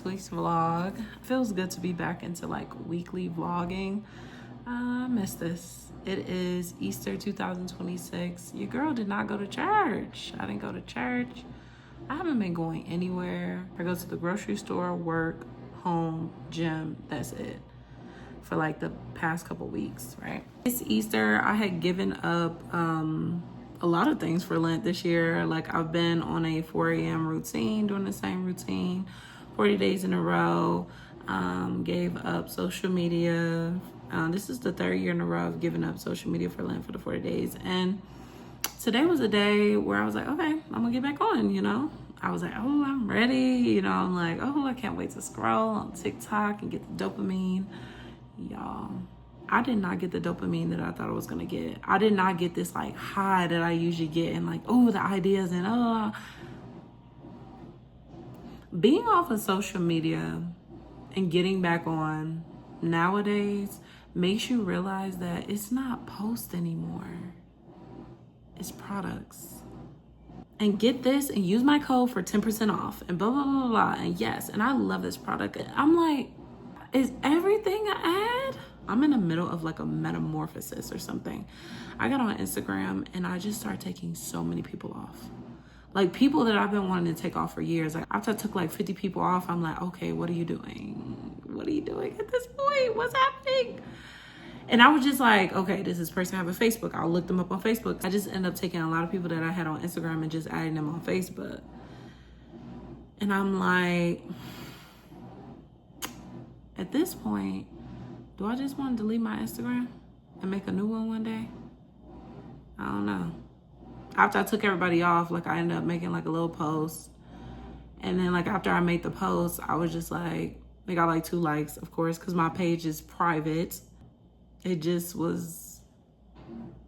this week's vlog. Feels good to be back into like weekly vlogging. I miss this. It is Easter 2026. Your girl did not go to church. I didn't go to church. I haven't been going anywhere. I go to the grocery store, work, home, gym. That's it for like the past couple weeks, right? It's Easter. I had given up a lot of things for Lent this year. Like I've been on a 4 a.m. routine, doing the same routine 40 days in a row. Gave up social media. This is the third year in a row of giving up social media for Lent for the 40 days. And today was a day where I was like, okay, I'm gonna get back on, you know? I was like, oh, I'm ready. You know, I'm like, oh, I can't wait to scroll on TikTok and get the dopamine. Y'all, I did not get the dopamine that I thought I was gonna get. I did not get this like high that I usually get and like, oh, the ideas and being off of social media and getting back on nowadays makes you realize that it's not posts anymore. It's products. And get this and use my code for 10% off and blah, blah, blah, blah. And yes, and I love this product. I'm like, is everything an ad? I'm in the middle of like a metamorphosis or something. I got on Instagram and I just started taking so many people off. Like people that I've been wanting to take off for years. Like after I took like 50 people off, I'm like, okay, what are you doing? What are you doing at this point? What's happening? And I was just like, okay, does this person have a Facebook? I'll look them up on Facebook. I just ended up taking a lot of people that I had on Instagram and just adding them on Facebook. And I'm like, at this point, do I just want to delete my Instagram and make a new one day? I don't know. After I took everybody off, like I ended up making like a little post. And then like after I made the post, I was just like, I got like 2 likes, of course, because my page is private. It just was,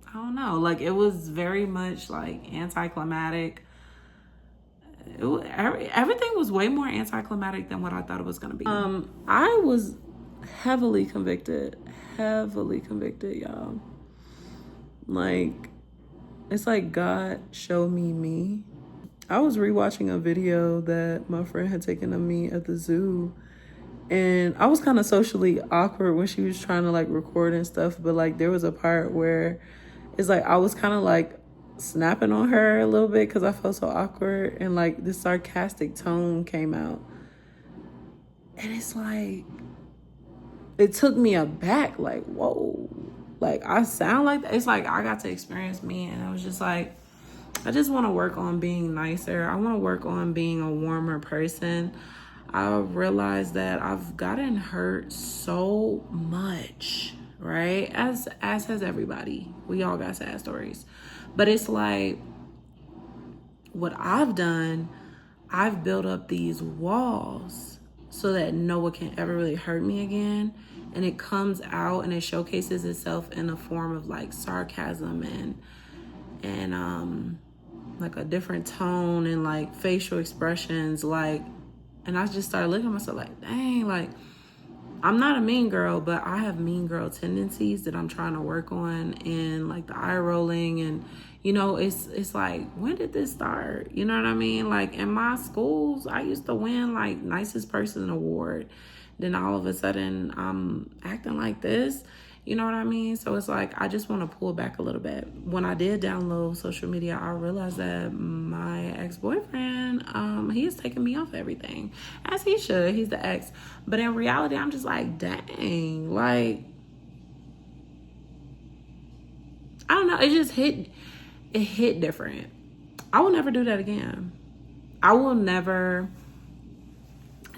I don't know, like it was very much like anticlimactic. Everything was way more anticlimactic than what I thought it was gonna be. I was heavily convicted, y'all. Like, it's like God showed me. I was rewatching a video that my friend had taken of me at the zoo. And I was kind of socially awkward when she was trying to like record and stuff. But like there was a part where it's like I was kind of like snapping on her a little bit because I felt so awkward. And like this sarcastic tone came out. And it's like, it took me aback. Like, whoa, like I sound like that. It's like I got to experience me. And I was just like, I just want to work on being nicer. I want to work on being a warmer person. I realized that I've gotten hurt so much, right? As has everybody. We all got sad stories. But it's like, what I've done, I've built up these walls so that no one can ever really hurt me again. And it comes out and it showcases itself in the form of like sarcasm and like a different tone and like facial expressions, like. And I just started looking at myself like, dang, like, I'm not a mean girl, but I have mean girl tendencies that I'm trying to work on. And like the eye rolling and, you know, it's like, when did this start? You know what I mean? Like in my schools, I used to win like nicest person award. Then all of a sudden I'm acting like this. You know what I mean? So it's like, I just want to pull back a little bit. When I did download social media, I realized that my ex-boyfriend, he is taking me off everything. As he should. He's the ex. But in reality, I'm just like, dang. Like, I don't know. It hit different. I will never do that again. I will never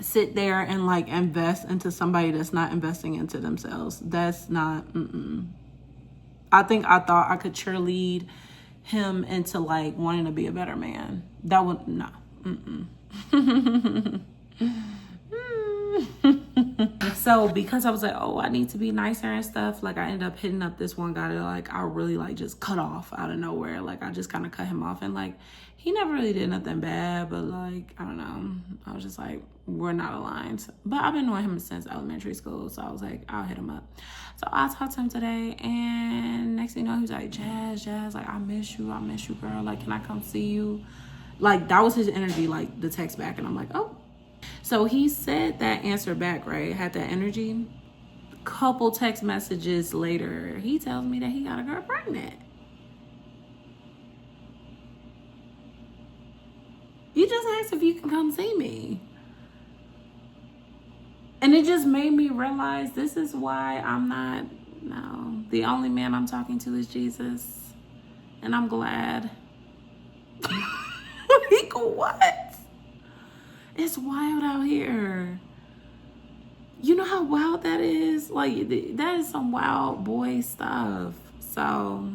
sit there and like invest into somebody that's not investing into themselves. That's not, I think I thought I could cheerlead him into like wanting to be a better man. That would, no. So because I was like, oh, I need to be nicer and stuff, like I ended up hitting up this one guy that like I really like just cut off out of nowhere. Like I just kind of cut him off and like he never really did nothing bad, but like, I don't know. I was just like, we're not aligned. But I've been knowing him since elementary school, so I was like, I'll hit him up. So I talked to him today, and next thing you know, he was like, Jazz, like, I miss you, girl. Like, can I come see you? Like, that was his energy, like, the text back, and I'm like, oh. So he said that answer back, right? Had that energy. Couple text messages later, he tells me that he got a girl pregnant. You just asked if you can come see me. And it just made me realize this is why I'm not, no, the only man I'm talking to is Jesus. And I'm glad. What? It's wild out here. You know how wild that is? Like, that is some wild boy stuff. So,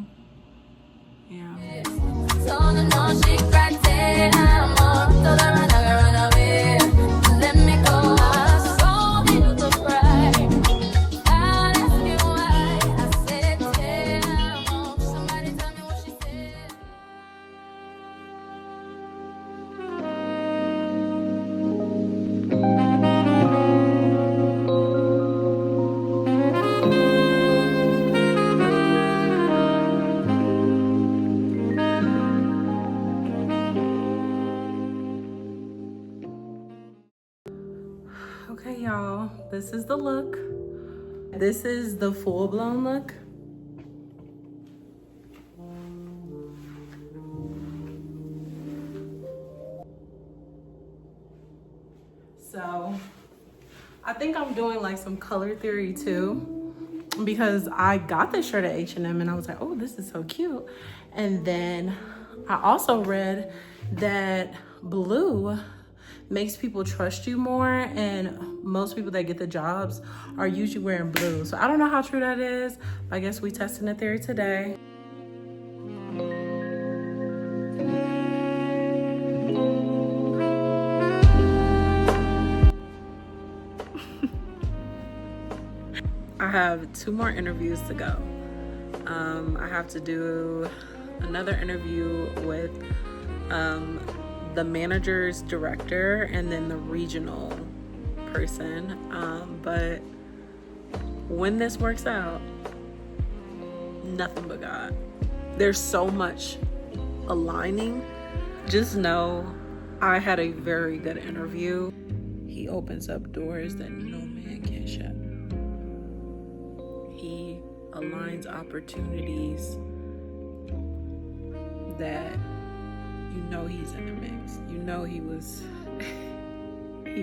yeah. Okay, y'all, this is the look. This is the full-blown look. So I think I'm doing like some color theory too, because I got this shirt at H&M and I was like, oh, this is so cute. And then I also read that blue makes people trust you more, and most people that get the jobs are usually wearing blue. So I don't know how true that is, but I guess we testing the theory today. I have 2 more interviews to go. I have to do another interview with the manager's director and then the regional person. But when this works out, nothing but God. There's so much aligning. Just know I had a very good interview. He opens up doors that no man can shut. He aligns opportunities that you know he's in the mix. You know he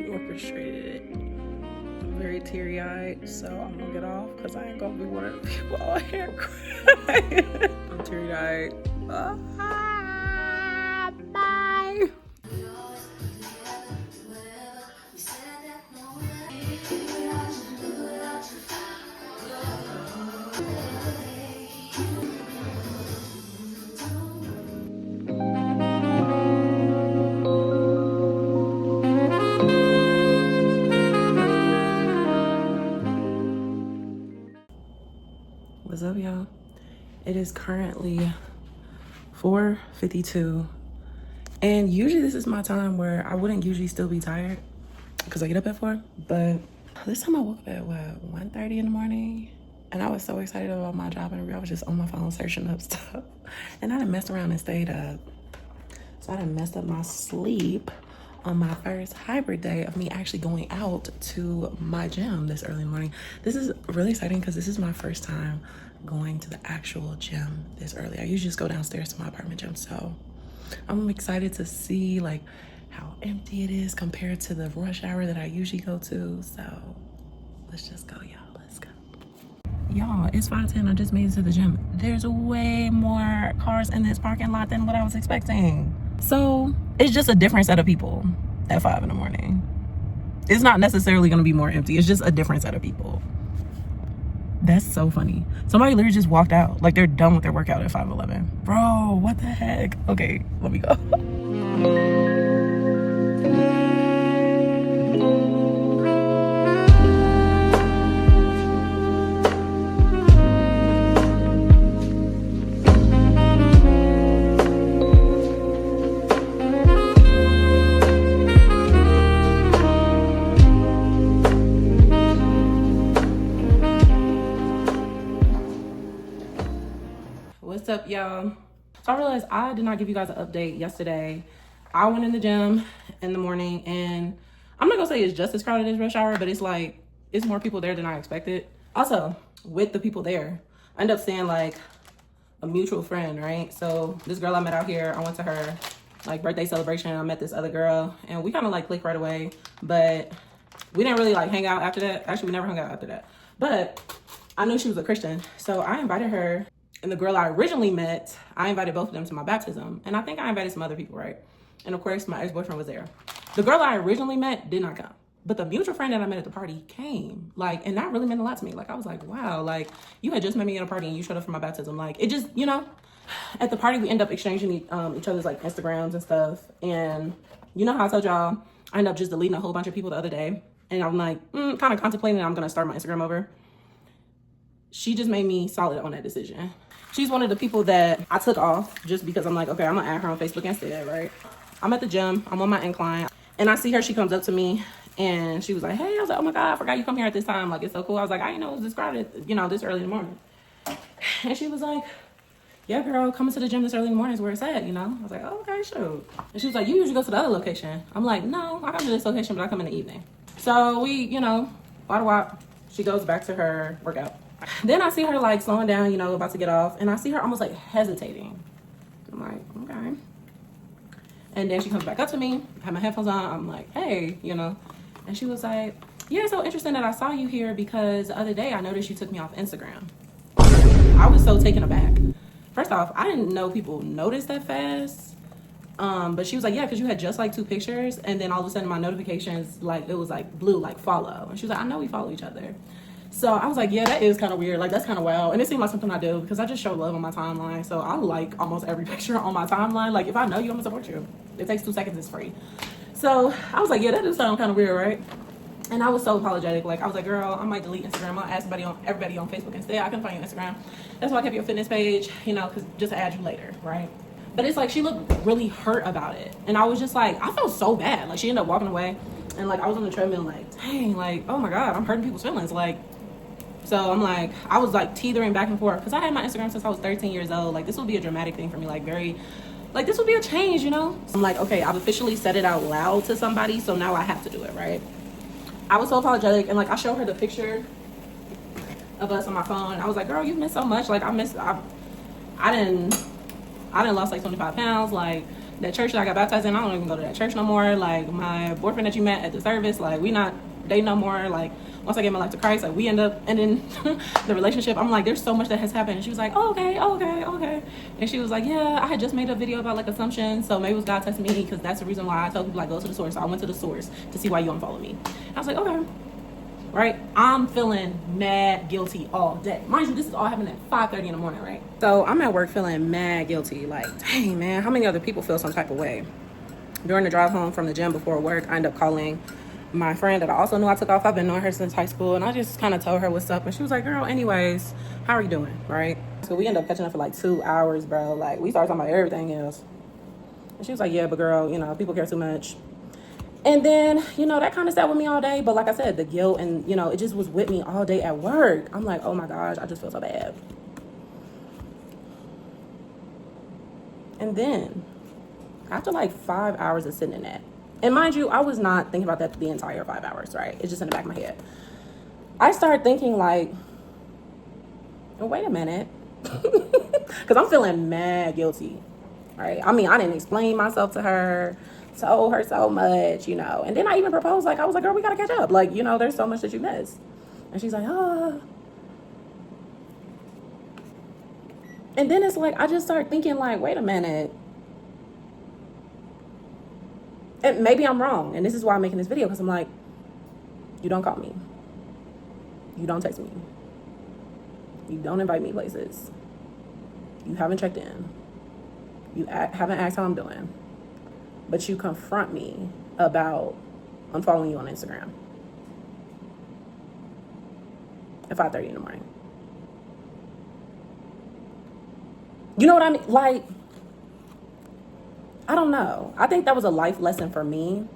orchestrated it. I'm very teary-eyed, so I'm gonna get off because I ain't gonna be one of the people out here crying. I'm teary-eyed. Bye. What's up, y'all? It is currently 4:52, and usually this is my time where I wouldn't usually still be tired because I get up at 4, but this time I woke up at 1:30 in the morning, and I was so excited about my job interview. I was just on my phone searching up stuff, and I done messed around and stayed up. So I done messed up my sleep on my first hybrid day of me actually going out to my gym this early in the morning. This is really exciting because this is my first time going to the actual gym this early. I usually just go downstairs to my apartment gym, so I'm excited to see like how empty it is compared to the rush hour that I usually go to. So let's just go, y'all. Let's go. Y'all, it's 5:10. I just made it to the gym. There's way more cars in this parking lot than what I was expecting. So it's just a different set of people at 5 in the morning. It's not necessarily going to be more empty. It's just a different set of people. That's so funny. Somebody literally just walked out. Like they're done with their workout at 5:11. Bro, what the heck? Okay, let me go. What's up, y'all? So I realized I did not give you guys an update yesterday. I went in the gym in the morning and I'm not gonna say it's just as crowded as rush hour, but it's like, it's more people there than I expected. Also, with the people there, I ended up seeing like a mutual friend, right? So this girl I met out here, I went to her like birthday celebration. I met this other girl and we kind of like clicked right away, but we didn't really like hang out after that. Actually, we never hung out after that, but I knew she was a Christian. So I invited her, and the girl I originally met, I invited both of them to my baptism. And I think I invited some other people, right? And of course, my ex-boyfriend was there. The girl I originally met did not come. But the mutual friend that I met at the party came. Like, and that really meant a lot to me. Like, I was like, wow, like, you had just met me at a party and you showed up for my baptism. Like, it just, you know, at the party, we end up exchanging each other's, like, Instagrams and stuff. And you know how I told y'all, I ended up just deleting a whole bunch of people the other day. And I'm like, kind of contemplating that I'm going to start my Instagram over. She just made me solid on that decision. She's one of the people that I took off just because I'm like, okay, I'm gonna add her on Facebook instead, right? I'm at the gym, I'm on my incline, and I see her, she comes up to me, and she was like, hey, I was like, oh my God, I forgot you come here at this time. Like, it's so cool. I was like, I didn't know it was this crowded, you know, this early in the morning. And she was like, yeah, girl, coming to the gym this early in the morning is where it's at, you know? I was like, oh, okay, sure. And she was like, you usually go to the other location. I'm like, no, I come to this location, but I come in the evening. So we, you know, wop, she goes back to her workout. Then I see her like slowing down, you know, about to get off, and I see her almost like hesitating. I'm like, okay. And then she comes back up to me, I have my headphones on, I'm like, hey, you know. And she was like, yeah, it's so interesting that I saw you here because the other day I noticed you took me off Instagram. I was so taken aback. First off, I didn't know people noticed that fast. But she was like, yeah, because you had just like 2 pictures, and then all of a sudden my notifications, like, it was like blue, like follow. And she was like, I know we follow each other. So I was like, yeah, that is kind of weird. Like, that's kind of wild. And it seemed like something I do because I just show love on my timeline. So I like almost every picture on my timeline. Like, if I know you, I'm gonna support you. It takes 2 seconds, it's free. So I was like, yeah, that does sound kind of weird, right? And I was so apologetic. Like, I was like, girl, I might delete Instagram. I'll ask everybody on Facebook instead. I couldn't find your Instagram. That's why I kept your fitness page, you know, because just to add you later, right? But it's like, she looked really hurt about it. And I was just like, I felt so bad. Like, she ended up walking away. And like, I was on the treadmill like, dang, like, oh my God, I'm hurting people's feelings. Like, so I'm like, I was like teetering back and forth because I had my Instagram since I was 13 years old. Like, this would be a dramatic thing for me, like like this would be a change, you know? I'm like, okay, I've officially said it out loud to somebody, so now I have to do it, right? I was so apologetic, and like, I showed her the picture of us on my phone. I was like, girl, you missed so much. Like, I didn't lost like 25 pounds. Like, that church that I got baptized in, I don't even go to that church no more. Like, my boyfriend that you met at the service, like, we not dating no more. Like, once I gave my life to Christ, like, we end up ending the relationship. I'm like, there's so much that has happened. And she was like, oh, okay. And she was like, yeah, I had just made a video about like assumptions, so maybe it was God testing me, because that's the reason why I tell people like, go to the source. So I went to the source to see why you unfollow me. I was like, okay. Right? I'm feeling mad guilty all day. Mind you, this is all happening at 5:30 in the morning, right? So I'm at work feeling mad guilty. Like, dang, man, how many other people feel some type of way? During the drive home from the gym before work, I ended up calling my friend that I also knew I took off. I've been knowing her since high school, and I just kind of told her what's up. And she was like, girl, anyways, how are you doing? Right? So we ended up catching up for like 2 hours, bro. Like, we started talking about everything else. And she was like, yeah, but girl, you know, people care too much. And then, you know, that kind of sat with me all day. But like I said, the guilt and, you know, it just was with me all day at work. I'm like, oh my gosh, I just feel so bad. And then after like 5 hours of sitting in that, and mind you, I was not thinking about that the entire 5 hours, right? It's just in the back of my head. I started thinking like, oh, wait a minute. Because I'm feeling mad guilty, right? I mean, I didn't explain myself to her, told her so much, you know. And then I even proposed, like, I was like, girl, we got to catch up. Like, you know, there's so much that you missed. And she's like, oh. And then it's like, I just started thinking like, wait a minute. And maybe I'm wrong. And this is why I'm making this video, because I'm like, you don't call me. You don't text me. You don't invite me places. You haven't checked in. You haven't asked how I'm doing. But you confront me about unfollowing you on Instagram at 5:30 in the morning. You know what I mean? Like, I don't know. I think that was a life lesson for me,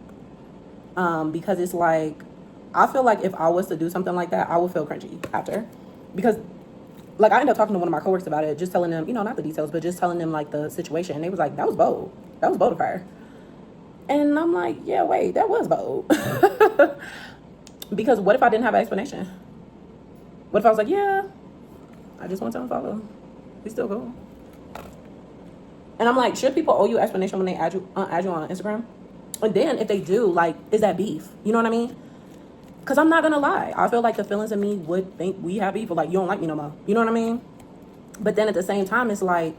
because it's like, I feel like if I was to do something like that, I would feel cringy after, because like, I ended up talking to one of my coworkers about it, just telling them, you know, not the details, but just telling them like the situation. And they was like, that was bold. That was bold of her. And I'm like, yeah, wait, that was bold. Because what if I didn't have an explanation? What if I was like, yeah, I just want to unfollow. We still cool. And I'm like, should people owe you explanation when they add you on Instagram? And then if they do, like, is that beef? You know what I mean? Because I'm not going to lie. I feel like the feelings in me would think we have beef. Or like, you don't like me no more. You know what I mean? But then at the same time, it's like,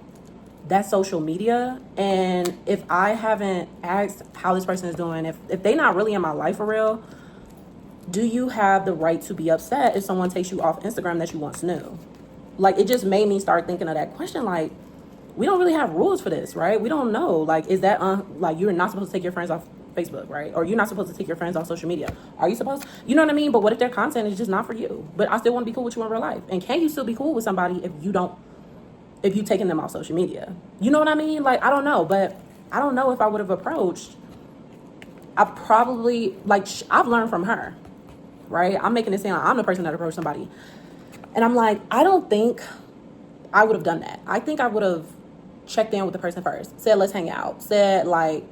that's social media. And if I haven't asked how this person is doing, if they're not really in my life for real, do you have the right to be upset if someone takes you off Instagram that you once knew? Like, it just made me start thinking of that question. Like, we don't really have rules for this, right? We don't know. Like, is that, like, you're not supposed to take your friends off Facebook, right? Or you're not supposed to take your friends off social media. Are you supposed? You know what I mean? But what if their content is just not for you? But I still want to be cool with you in real life. And can you still be cool with somebody if you taking them off social media? You know what I mean? Like, I don't know. But I don't know if I would have approached. I probably, like, I've learned from her, right? I'm making it sound like I'm the person that approached somebody. And I'm like, I don't think I would have done that. I think I would have checked in with the person first. Said, let's hang out. Said, like,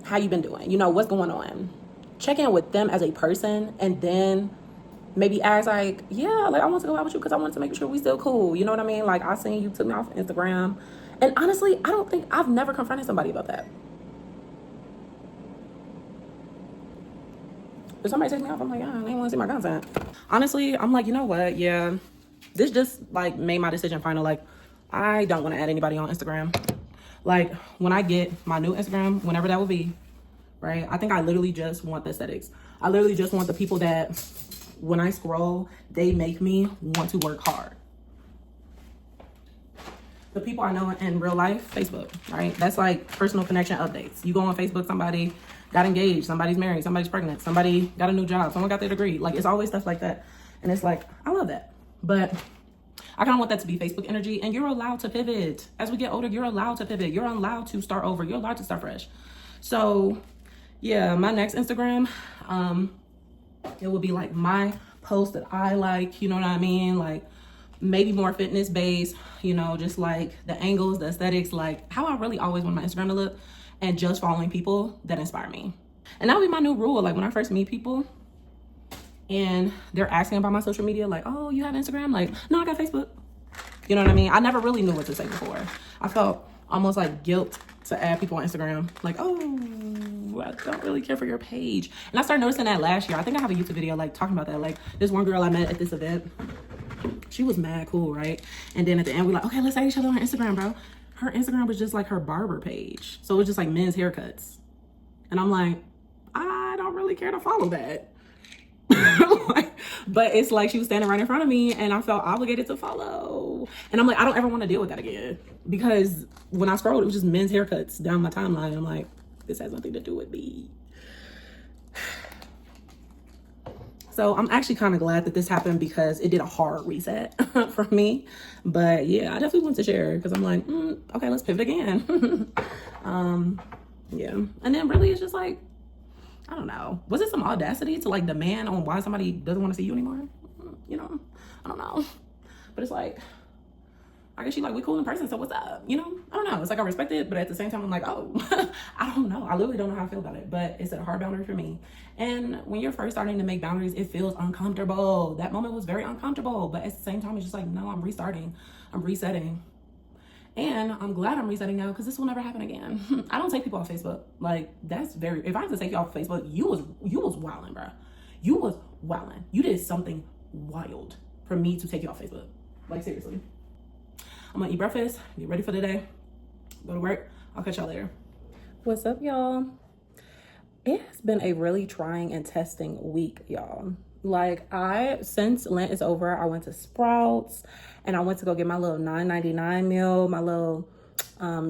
how you been doing? You know, what's going on? Check in with them as a person, and then maybe ask, like, yeah, like, I want to go out with you because I wanted to make sure we still cool. You know what I mean? Like, I seen you took me off Instagram. And honestly, I've never confronted somebody about that. If somebody takes me off, I'm like, yeah, they want to see my content. Honestly, I'm like, you know what? Yeah, this just, like, made my decision final. Like, I don't want to add anybody on Instagram. Like, when I get my new Instagram, whenever that will be, right? I think I literally just want the aesthetics. I literally just want the people that, when I scroll, they make me want to work hard. The people I know in real life, Facebook, right? That's like personal connection updates. You go on Facebook, somebody got engaged, somebody's married, somebody's pregnant, somebody got a new job, someone got their degree. Like, it's always stuff like that. And it's like, I love that. But I kind of want that to be Facebook energy. And you're allowed to pivot. As we get older, you're allowed to pivot. You're allowed to start over. You're allowed to start fresh. So yeah, my next Instagram, it will be like my post that I like, you know what I mean? Like, maybe more fitness based, you know, just like the angles, the aesthetics, like how I really always want my Instagram to look, and just following people that inspire me. And that'll be my new rule. Like, when I first meet people and they're asking about my social media, like, oh, you have Instagram? Like, no, I got Facebook. You know what I mean? I never really knew what to say before. I felt almost like guilt to add people on Instagram. Like, oh, I don't really care for your page. And I started noticing that last year. I think I have a YouTube video like talking about that. Like, this one girl I met at this event, she was mad cool, right? And then at the end, we're like, okay, let's add each other on Instagram, bro. Her Instagram was just like her barber page. So it was just like men's haircuts. And I'm like, I don't really care to follow that. But it's like she was standing right in front of me and I felt obligated to follow. And I'm like, I don't ever want to deal with that again. Because when I scrolled, it was just men's haircuts down my timeline. And I'm like, this has nothing to do with me. So I'm actually kind of glad that this happened because it did a hard reset for me. But yeah, I definitely want to share because I'm like, okay, let's pivot again. Yeah. And then really it's just like, I don't know. Was it some audacity to like demand on why somebody doesn't want to see you anymore? You know, I don't know. But it's like, I guess she like, we cool in person, so what's up? You know, I don't know. It's like I respect it, but at the same time, I'm like, oh, I don't know. I literally don't know how I feel about it, but it's a hard boundary for me. And when you're first starting to make boundaries, it feels uncomfortable. That moment was very uncomfortable, but at the same time, it's just like, no, I'm restarting. I'm resetting. And I'm glad I'm resetting now because this will never happen again. I don't take people off Facebook. Like, that's very, if I have to take you off Facebook, you was wilding, bro. You was wilding. You did something wild for me to take you off Facebook. Like, seriously. I'm gonna eat breakfast, get ready for the day, go to work. I'll catch y'all later. What's up, y'all? It has been a really trying and testing week, y'all. Like, since Lent is over, I went to Sprouts and I went to go get my little $9.99 meal, my little,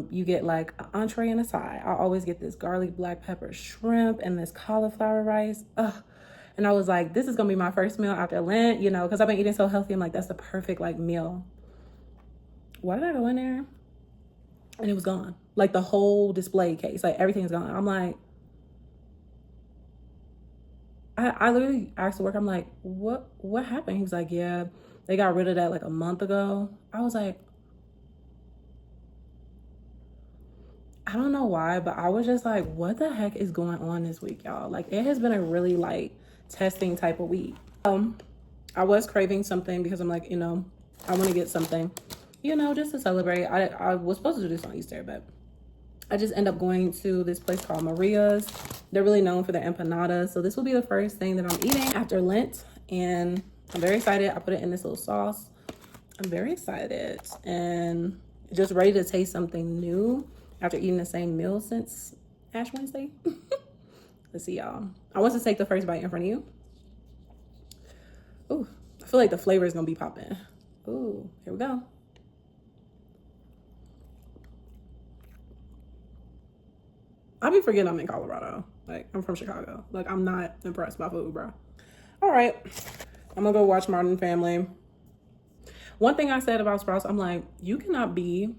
you get like an entree and a side. I always get this garlic black pepper shrimp and this cauliflower rice. Ugh. And I was like, this is gonna be my first meal after Lent, you know, because I've been eating so healthy. I'm like, that's the perfect like meal. Why did I go in there? And it was gone. Like, the whole display case, like everything's gone. I'm like, I literally asked the worker, I'm like, what happened? He was like, yeah, they got rid of that like a month ago. I was like, I don't know why, but I was just like, what the heck is going on this week, y'all? Like, it has been a really like testing type of week. I was craving something because I'm like, you know, I want to get something, you know, just to celebrate. I was supposed to do this on Easter, but I just end up going to this place called Maria's. They're really known for their empanadas. So this will be the first thing that I'm eating after Lent. And I'm very excited. I put it in this little sauce. I'm very excited and just ready to taste something new after eating the same meal since Ash Wednesday. Let's see, y'all. I want to take the first bite in front of you. Ooh, I feel like the flavor is gonna be popping. Ooh, here we go. I be forgetting I'm in Colorado. Like, I'm from Chicago. Like, I'm not impressed by food, bro. All right, I'm gonna go watch Modern Family. One thing I said about Sprouts, I'm like, you cannot be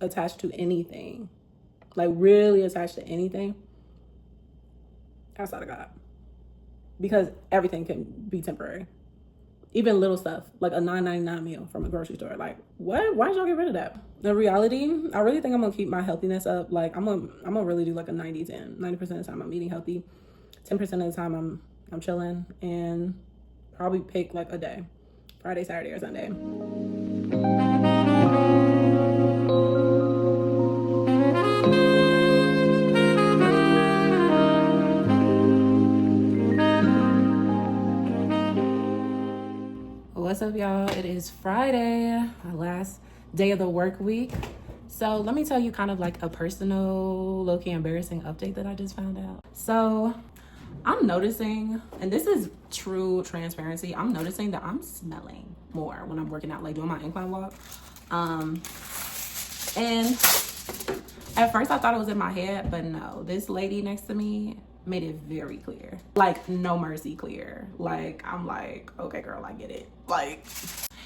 attached to anything, like really attached to anything outside of God, because everything can be temporary. Even little stuff like a $9.99 meal from a grocery store. Like, what? Why did y'all get rid of that? The reality, I really think I'm gonna keep my healthiness up. Like, I'm gonna really do like a 90-10. 90% of the time I'm eating healthy, 10% of the time I'm chilling, and probably pick like a day, Friday, Saturday, or Sunday. What's up, y'all? It is Friday, my last day of the work week. So let me tell you kind of like a personal, low-key embarrassing update that I just found out. So I'm noticing, and this is true transparency, I'm noticing that I'm smelling more when I'm working out, like doing my incline walk. And at first I thought it was in my head, but no, this lady next to me made it very clear, like no mercy clear. Like, I'm like, okay girl, I get it. Like,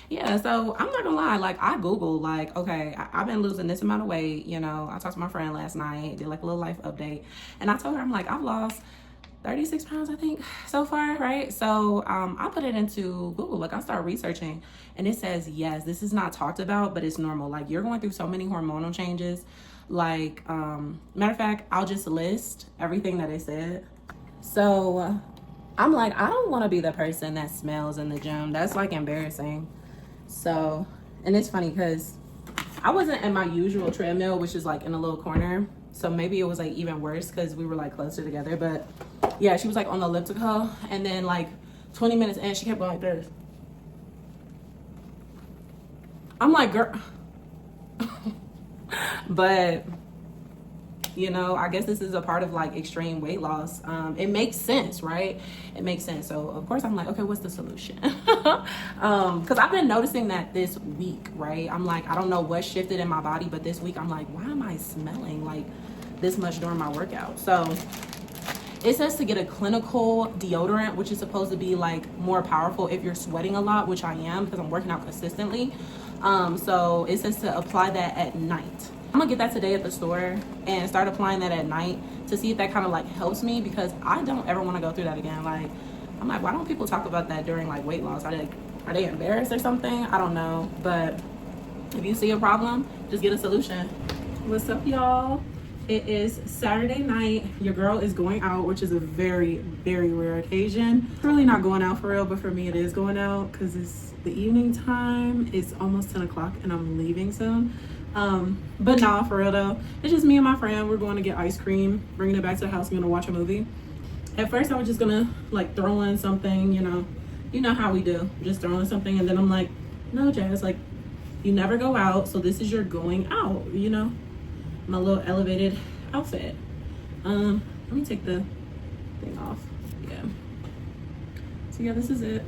yeah, so I'm not gonna lie, like I Googled like, okay, I've been losing this amount of weight, you know. I talked to my friend last night, did like a little life update, and I told her, I'm like, I've lost 36 pounds, I think, so far, right? So I put it into Google, like I started researching, and it says, yes, this is not talked about, but it's normal. Like, you're going through so many hormonal changes. Like, matter of fact, I'll just list everything that it said. So I'm like, I don't want to be the person that smells in the gym. That's like embarrassing. So, and it's funny because I wasn't in my usual treadmill, which is like in a little corner. So maybe it was like even worse because we were like closer together. But yeah, she was like on the elliptical, and then like 20 minutes in, she kept going like this. I'm like, girl. But you know, I guess this is a part of like extreme weight loss. It makes sense, right? It makes sense. So of course I'm like, okay, what's the solution? Because I've been noticing that this week, right? I'm like, I don't know what shifted in my body, but this week I'm like, why am I smelling like this much during my workout? So it says to get a clinical deodorant, which is supposed to be like more powerful if you're sweating a lot, which I am because I'm working out consistently. So it says to apply that at night. I'm gonna get that today at the store and start applying that at night to see if that kind of like helps me, because I don't ever want to go through that again. Like, I'm like, why don't people talk about that during like weight loss? Are they embarrassed or something? I don't know. But if you see a problem, just get a solution. What's up, y'all? It is Saturday night. Your girl is going out, which is a very, very rare occasion. It's really not going out for real, but for me it is going out because it's the evening time. It's almost 10 o'clock and I'm leaving soon. But nah, for real though, it's just me and my friend. We're going to get ice cream, bringing it back to the house. We're gonna watch a movie. At first I was just gonna like throw in something, you know how we do, just throw in something. And then I'm like, no, Jazz, like you never go out, so this is your going out, you know, my little elevated outfit. Let me take the thing off. Yeah, so yeah, this is it.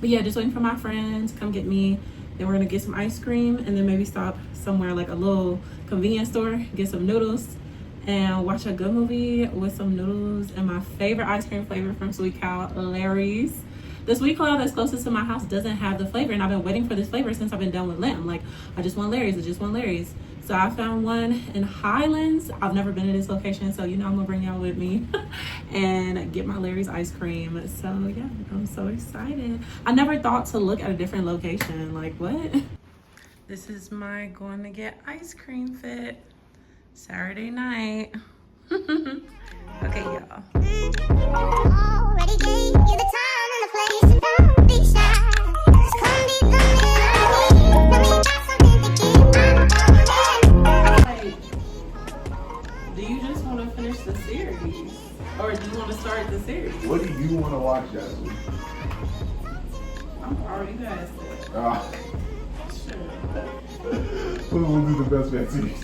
But yeah, just waiting for my friend to come get me. Then we're gonna get some ice cream and then maybe stop somewhere like a little convenience store, get some noodles, and watch a good movie with some noodles and my favorite ice cream flavor from Sweet Cow, Larry's. The Sweet Cow that's closest to my house doesn't have the flavor, and I've been waiting for this flavor since I've been done with Lent. I'm like, I just want Larry's, I just want Larry's. So I found one in Highlands. I've never been to this location, so you know I'm gonna bring y'all with me and get my Larry's ice cream. So yeah, I'm so excited. I never thought to look at a different location. Like, what? This is my going to get ice cream fit. Saturday night. Okay, y'all. Already gave you the time and the place, and don't be shy. Just come be the middle. Got something to keep. Do you just want to finish the series? Or do you want to start the series? What do you want to watch, Jasmine? I'm already past it. Sure. We'll do the best man series.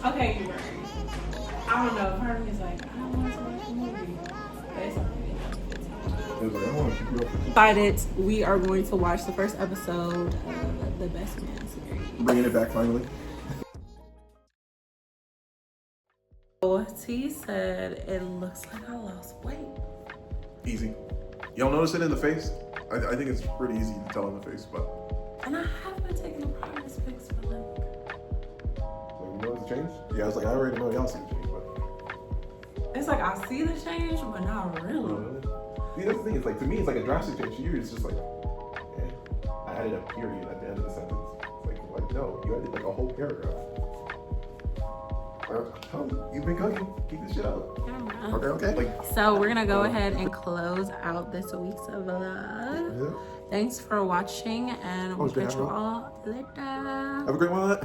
Okay, you're right. I don't know. Part of me is like, I don't want to watch the movie. But it's okay. Decided we are going to watch the first episode of the Best Man series. Bringing it back finally. T said it looks like I lost weight. Easy. You don't notice it in the face? I think it's pretty easy to tell in the face, but. And I have been taking the progress pics for like. You notice the change? Yeah, I was like, I already know y'all see the change, but. It's like I see the change, but not really. See, that's the thing. It's like, to me, it's like a drastic change. To you, it's just like, yeah, I added a period at the end of the sentence. It's like no, you added like a whole paragraph. You've been cooking. Keep this shit up. Okay. So we're gonna go ahead and close out this week's vlog. Yeah. Thanks for watching, and we'll catch you all later. Have a great one.